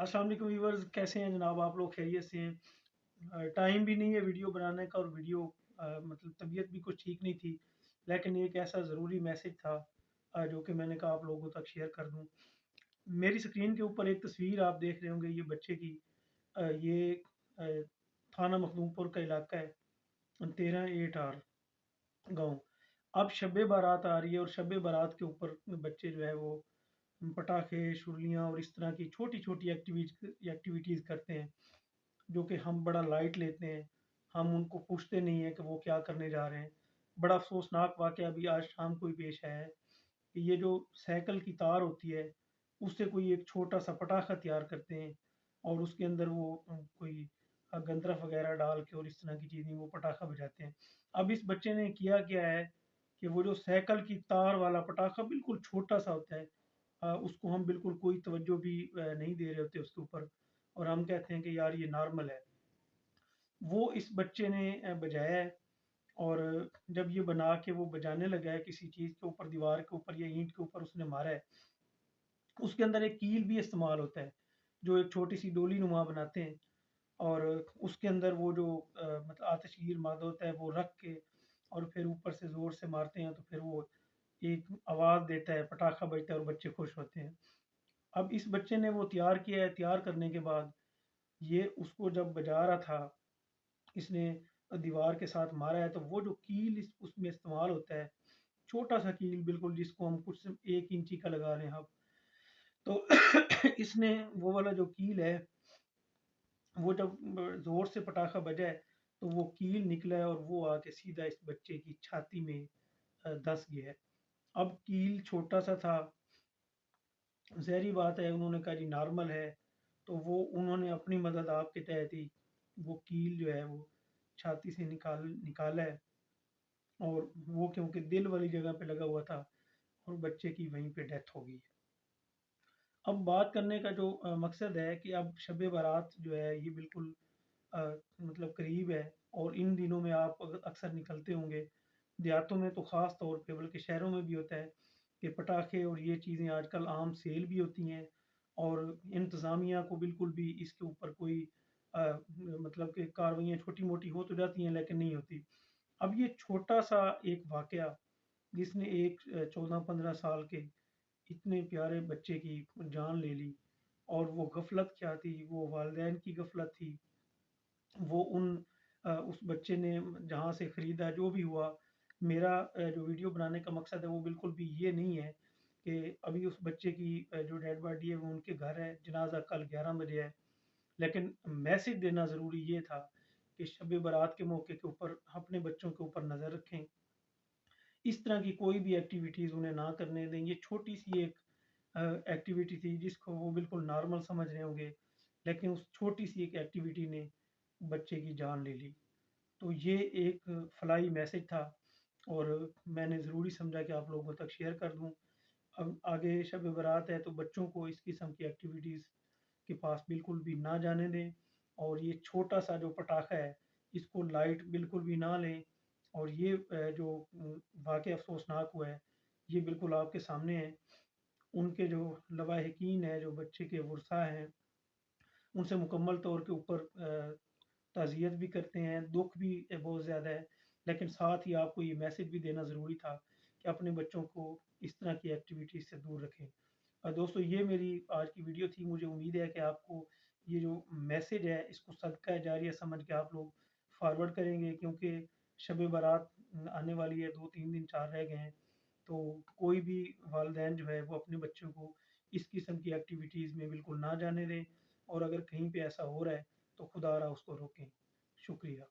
अस्सलाम वालेकुम व्यूअर्स, कैसे हैं जनाब? आप लोग खैरियत से हैं? टाइम भी नहीं है वीडियो बनाने का, और वीडियो मतलब तबीयत भी कुछ ठीक नहीं थी, लेकिन एक ऐसा ज़रूरी मैसेज था जो कि मैंने कहा आप लोगों तक शेयर कर दूं। मेरी स्क्रीन के ऊपर एक तस्वीर आप देख रहे होंगे, ये बच्चे की। ये अ, थाना मखदूमपुर का इलाका है, 13A गाँव। अब शब बारात आ रही है, और शब बारात के ऊपर बच्चे जो है वो पटाखे, शुरलियाँ और इस तरह की छोटी छोटी एक्टिविटीज़ करते हैं, जो कि हम बड़ा लाइट लेते हैं। हम उनको पूछते नहीं हैं कि वो क्या करने जा रहे हैं। बड़ा अफसोसनाक वाक़या अभी आज शाम को ही पेश आया है कि ये जो साइकिल की तार होती है, उससे कोई एक छोटा सा पटाखा तैयार करते हैं, और उसके अंदर वो कोई गंदरफ वगैरह डाल के और इस तरह की चीज़ें वो पटाखा बजाते हैं। अब इस बच्चे ने किया क्या है कि वो जो साइकिल की तार वाला पटाखा बिल्कुल छोटा सा होता है, उसको हम बिल्कुल कोई तवज्जो भी नहीं दे रहे होते उसके ऊपर, और हम कहते हैं कि यार ये नॉर्मल है। वो इस बच्चे ने बजाया है, और जब ये बना के वो बजाने लगा है किसी चीज़ के ऊपर, दीवार के ऊपर या ईंट के ऊपर उसने मारा है, उसके अंदर एक कील भी इस्तेमाल होता है, जो एक छोटी सी डोली नुमा बनाते हैं, और उसके अंदर वो जो मतलब आतिशगीर मादा होता है वो रख के, और फिर ऊपर से ज़ोर से मारते हैं, तो फिर वो एक आवाज़ देता है, पटाखा बजता है और बच्चे खुश होते हैं। अब इस बच्चे ने वो तैयार किया है, तैयार करने के बाद ये उसको जब बजा रहा था, इसने दीवार के साथ मारा है, तो वो जो कील उसमें इस्तेमाल होता है, छोटा सा कील बिल्कुल, जिसको हम कुछ 1 इंची का लगा रहे हैं अब, तो इसने वो वाला जो कील है, वो जब जोर से पटाखा बजा है, तो वो कील निकला है, और वो आके सीधा इस बच्चे की छाती में धंस गया है। अब कील छोटा सा था, ज़ाहिर बात है उन्होंने कहा जी नॉर्मल है, तो वो उन्होंने अपनी मदद आपके तहत ही वो कील जो है वो छाती से निकाला है, और वो क्योंकि दिल वाली जगह पे लगा हुआ था, और बच्चे की वहीं पे डेथ हो गई है। अब बात करने का जो मकसद है कि अब शब बारात जो है ये बिल्कुल अ, मतलब करीब है, और इन दिनों में आप अक्सर निकलते होंगे, देहातों में तो ख़ास तौर पे, बल्कि शहरों में भी होता है कि पटाखे और ये चीज़ें आजकल आम सेल भी होती हैं, और इंतज़ामिया को बिल्कुल भी इसके ऊपर कोई मतलब कि कार्रवाइयाँ छोटी मोटी हो तो जाती हैं, लेकिन नहीं होती। अब ये छोटा सा एक वाक़या, जिसने एक 14-15 साल के इतने प्यारे बच्चे की जान ले ली, और वो गफलत क्या थी, वो वालिदैन की गफलत थी, वो उस बच्चे ने जहाँ से ख़रीदा, जो भी हुआ। मेरा जो वीडियो बनाने का मकसद है वो बिल्कुल भी ये नहीं है कि अभी उस बच्चे की जो डेड बॉडी है वो उनके घर है, जनाजा कल 11 बजे है, लेकिन मैसेज देना ज़रूरी ये था कि शब बारात के मौके के ऊपर अपने बच्चों के ऊपर नज़र रखें, इस तरह की कोई भी एक्टिविटीज़ उन्हें ना करने दें। ये छोटी सी एक एक्टिविटी थी जिसको वो बिल्कुल नॉर्मल समझ रहे होंगे, लेकिन उस छोटी सी एक एक्टिविटी ने बच्चे की जान ले ली। तो ये एक फलाही मैसेज था, और मैंने ज़रूरी समझा कि आप लोगों तक शेयर कर दूँ। अब आगे शब बारात है, तो बच्चों को इस किस्म की एक्टिविटीज़ के पास बिल्कुल भी ना जाने दें, और ये छोटा सा जो पटाखा है, इसको लाइट बिल्कुल भी ना लें। और ये जो वाक़या अफ़सोसनाक हुआ है, ये बिल्कुल आपके सामने है। उनके जो लवाहिकीन है, जो बच्चे के वुरसा हैं, उनसे मुकम्मल तौर के ऊपर ताज़ियत भी करते हैं, दुःख भी बहुत ज़्यादा है, लेकिन साथ ही आपको ये मैसेज भी देना ज़रूरी था कि अपने बच्चों को इस तरह की एक्टिविटीज़ से दूर रखें। दोस्तों, ये मेरी आज की वीडियो थी। मुझे उम्मीद है कि आपको ये जो मैसेज है, इसको सदका जारिया समझ के आप लोग फॉरवर्ड करेंगे, क्योंकि शब बारात आने वाली है, 2-3 दिन 4 रह गए हैं। तो कोई भी वालिदैन जो है वो अपने बच्चों को इस किस्म की एक्टिविटीज़ में बिल्कुल ना जाने दें, और अगर कहीं पे ऐसा हो रहा है तो खुदारा उसको रोकें। शुक्रिया।